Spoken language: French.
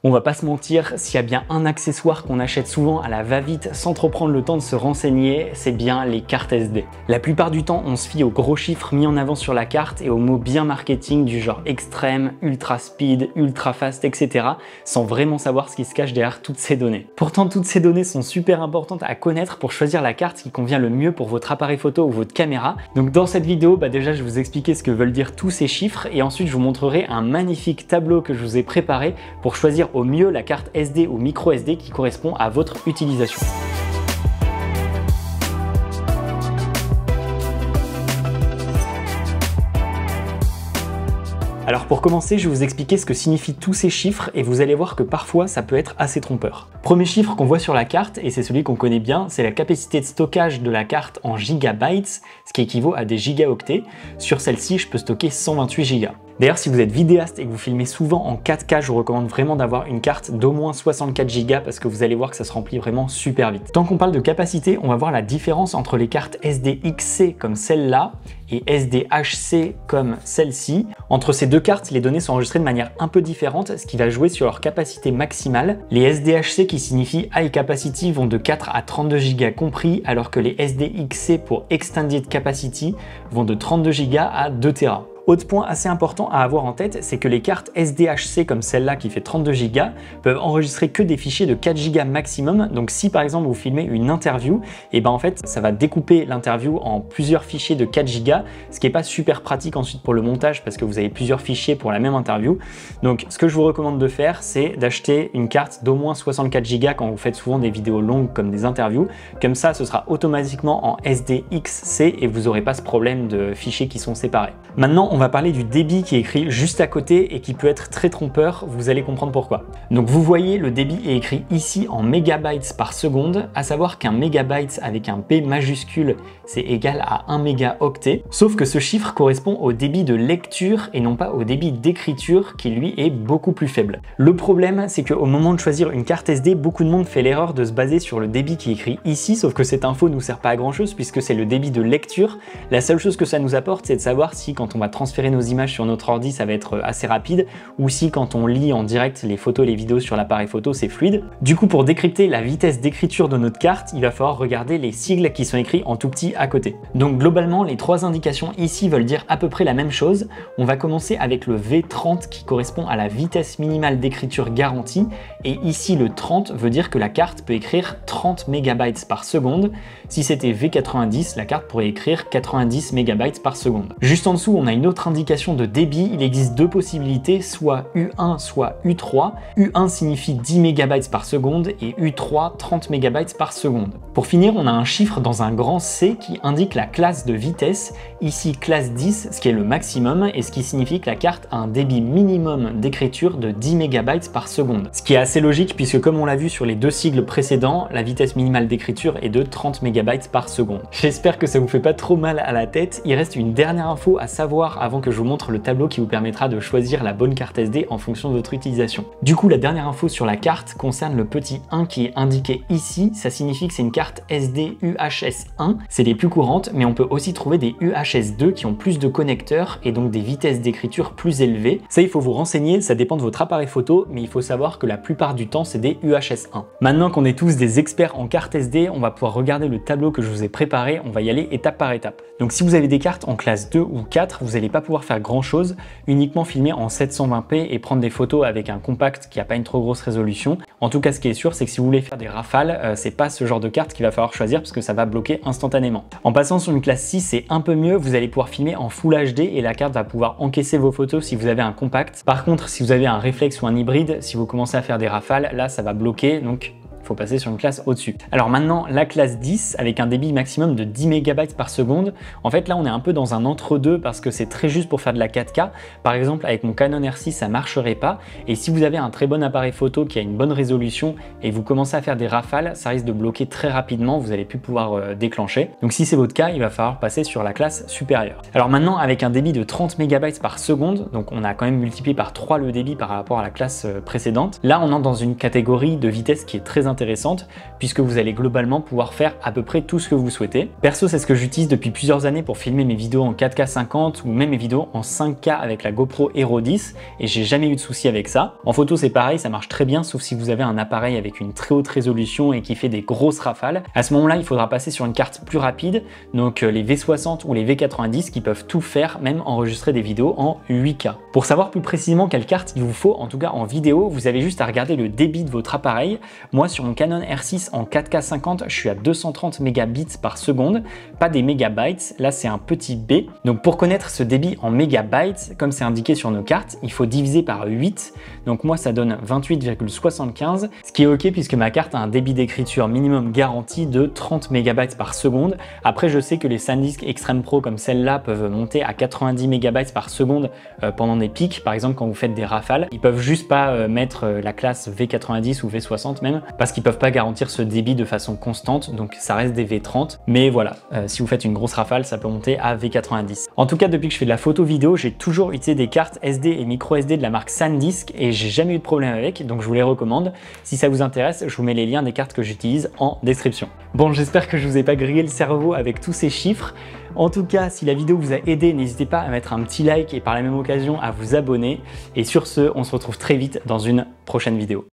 On va pas se mentir, s'il y a bien un accessoire qu'on achète souvent à la va-vite sans trop prendre le temps de se renseigner, c'est bien les cartes SD. La plupart du temps, on se fie aux gros chiffres mis en avant sur la carte et aux mots bien marketing du genre extrême, ultra speed, ultra fast, etc. sans vraiment savoir ce qui se cache derrière toutes ces données. Pourtant, toutes ces données sont super importantes à connaître pour choisir la carte qui convient le mieux pour votre appareil photo ou votre caméra. Donc dans cette vidéo, déjà je vais vous expliquer ce que veulent dire tous ces chiffres et ensuite je vous montrerai un magnifique tableau que je vous ai préparé pour choisir au mieux la carte SD ou micro SD qui correspond à votre utilisation. Alors pour commencer, je vais vous expliquer ce que signifient tous ces chiffres et vous allez voir que parfois ça peut être assez trompeur. Premier chiffre qu'on voit sur la carte, et c'est celui qu'on connaît bien, c'est la capacité de stockage de la carte en gigabytes, ce qui équivaut à des gigaoctets. Sur celle-ci, je peux stocker 128 gigas. D'ailleurs, si vous êtes vidéaste et que vous filmez souvent en 4K, je vous recommande vraiment d'avoir une carte d'au moins 64 Go parce que vous allez voir que ça se remplit vraiment super vite. Tant qu'on parle de capacité, on va voir la différence entre les cartes SDXC comme celle-là et SDHC comme celle-ci. Entre ces deux cartes, les données sont enregistrées de manière un peu différente, ce qui va jouer sur leur capacité maximale. Les SDHC qui signifient High Capacity vont de 4 à 32 Go compris, alors que les SDXC pour Extended Capacity vont de 32 Go à 2 Tera. Autre point assez important à avoir en tête, c'est que les cartes SDHC comme celle-là qui fait 32 Go peuvent enregistrer que des fichiers de 4 Go maximum. Donc si par exemple vous filmez une interview, et en fait ça va découper l'interview en plusieurs fichiers de 4 Go, ce qui n'est pas super pratique ensuite pour le montage parce que vous avez plusieurs fichiers pour la même interview. Donc ce que je vous recommande de faire, c'est d'acheter une carte d'au moins 64 Go quand vous faites souvent des vidéos longues comme des interviews. Comme ça, ce sera automatiquement en SDXC et vous n'aurez pas ce problème de fichiers qui sont séparés. Maintenant, on va parler du débit qui est écrit juste à côté et qui peut être très trompeur, vous allez comprendre pourquoi. Donc vous voyez, le débit est écrit ici en mégabytes par seconde, à savoir qu'un mégabyte avec un P majuscule, c'est égal à 1 mégaoctet, sauf que ce chiffre correspond au débit de lecture et non pas au débit d'écriture qui lui est beaucoup plus faible. Le problème, c'est qu'au moment de choisir une carte SD, beaucoup de monde fait l'erreur de se baser sur le débit qui est écrit ici, sauf que cette info ne nous sert pas à grand chose puisque c'est le débit de lecture. La seule chose que ça nous apporte, c'est de savoir si quand on va transférer nos images sur notre ordi, ça va être assez rapide, ou si quand on lit en direct les photos et les vidéos sur l'appareil photo, c'est fluide. Du coup, pour décrypter la vitesse d'écriture de notre carte, il va falloir regarder les sigles qui sont écrits en tout petit à côté. Donc globalement, les trois indications ici veulent dire à peu près la même chose. On va commencer avec le V30 qui correspond à la vitesse minimale d'écriture garantie, et ici le 30 veut dire que la carte peut écrire 30 mégabytes par seconde. Si c'était V90, la carte pourrait écrire 90 mégabytes par seconde. Juste en dessous, on a une autre indication de débit. Il existe deux possibilités, soit U1 soit U3. U1 signifie 10 mégabytes par seconde et U3 30 mégabytes par seconde. Pour finir, on a un chiffre dans un grand C qui indique la classe de vitesse, ici classe 10, ce qui est le maximum et ce qui signifie que la carte a un débit minimum d'écriture de 10 mégabytes par seconde. Ce qui est assez logique puisque comme on l'a vu sur les deux sigles précédents, la vitesse minimale d'écriture est de 30 mégabytes par seconde. J'espère que ça vous fait pas trop mal à la tête. Il reste une dernière info à savoir avant que je vous montre le tableau qui vous permettra de choisir la bonne carte SD en fonction de votre utilisation. Du coup, la dernière info sur la carte concerne le petit 1 qui est indiqué ici. Ça signifie que c'est une carte SD UHS1. C'est les plus courantes, mais on peut aussi trouver des UHS2 qui ont plus de connecteurs et donc des vitesses d'écriture plus élevées. Ça, il faut vous renseigner, ça dépend de votre appareil photo, mais il faut savoir que la plupart du temps, c'est des UHS1. Maintenant qu'on est tous des experts en carte SD, on va pouvoir regarder le tableau que je vous ai préparé. On va y aller étape par étape. Donc si vous avez des cartes en classe 2 ou 4, vous n'allez pas pouvoir faire grand chose, uniquement filmer en 720p et prendre des photos avec un compact qui n'a pas une trop grosse résolution. En tout cas, ce qui est sûr, c'est que si vous voulez faire des rafales, c'est pas ce genre de carte qu'il va falloir choisir parce que ça va bloquer instantanément. En passant sur une classe 6, c'est un peu mieux, vous allez pouvoir filmer en Full HD et la carte va pouvoir encaisser vos photos si vous avez un compact. Par contre, si vous avez un réflexe ou un hybride, si vous commencez à faire des rafales, là ça va bloquer, donc faut passer sur une classe au-dessus. Alors maintenant, la classe 10 avec un débit maximum de 10 mégabytes par seconde. En fait, là, on est un peu dans un entre-deux parce que c'est très juste pour faire de la 4K. Par exemple, avec mon Canon R6, ça marcherait pas. Et si vous avez un très bon appareil photo qui a une bonne résolution et vous commencez à faire des rafales, ça risque de bloquer très rapidement. Vous n'allez plus pouvoir déclencher. Donc si c'est votre cas, il va falloir passer sur la classe supérieure. Alors maintenant, avec un débit de 30 mégabytes par seconde, donc on a quand même multiplié par 3 le débit par rapport à la classe précédente. Là, on entre dans une catégorie de vitesse qui est très intéressante intéressante puisque vous allez globalement pouvoir faire à peu près tout ce que vous souhaitez. Perso, c'est ce que j'utilise depuis plusieurs années pour filmer mes vidéos en 4K 50 ou même mes vidéos en 5K avec la GoPro Hero 10 et j'ai jamais eu de souci avec ça. En photo, c'est pareil, ça marche très bien sauf si vous avez un appareil avec une très haute résolution et qui fait des grosses rafales. À ce moment-là, il faudra passer sur une carte plus rapide, donc les V60 ou les V90 qui peuvent tout faire, même enregistrer des vidéos en 8K. Pour savoir plus précisément quelle carte il vous faut, en tout cas en vidéo, vous avez juste à regarder le débit de votre appareil. Moi, sur mon Canon R6 en 4K 50, je suis à 230 mégabits par seconde, pas des mégabytes, là c'est un petit B. Donc pour connaître ce débit en mégabytes, comme c'est indiqué sur nos cartes, il faut diviser par 8. Donc moi, ça donne 28,75, ce qui est ok puisque ma carte a un débit d'écriture minimum garanti de 30 mégabytes par seconde. Après, je sais que les SanDisk Extreme Pro comme celle-là peuvent monter à 90 mégabytes par seconde pendant des pics, par exemple quand vous faites des rafales. Ils peuvent juste pas mettre la classe V90 ou V60 même, parce qu'ils peuvent pas garantir ce débit de façon constante, donc ça reste des V30. Mais voilà, si vous faites une grosse rafale, ça peut monter à V90. En tout cas, depuis que je fais de la photo vidéo, j'ai toujours utilisé des cartes SD et micro SD de la marque SanDisk et j'ai jamais eu de problème avec, donc je vous les recommande. Si ça vous intéresse, je vous mets les liens des cartes que j'utilise en description. Bon, j'espère que je vous ai pas grillé le cerveau avec tous ces chiffres. En tout cas, si la vidéo vous a aidé, n'hésitez pas à mettre un petit like et par la même occasion à vous abonner. Et sur ce, on se retrouve très vite dans une prochaine vidéo.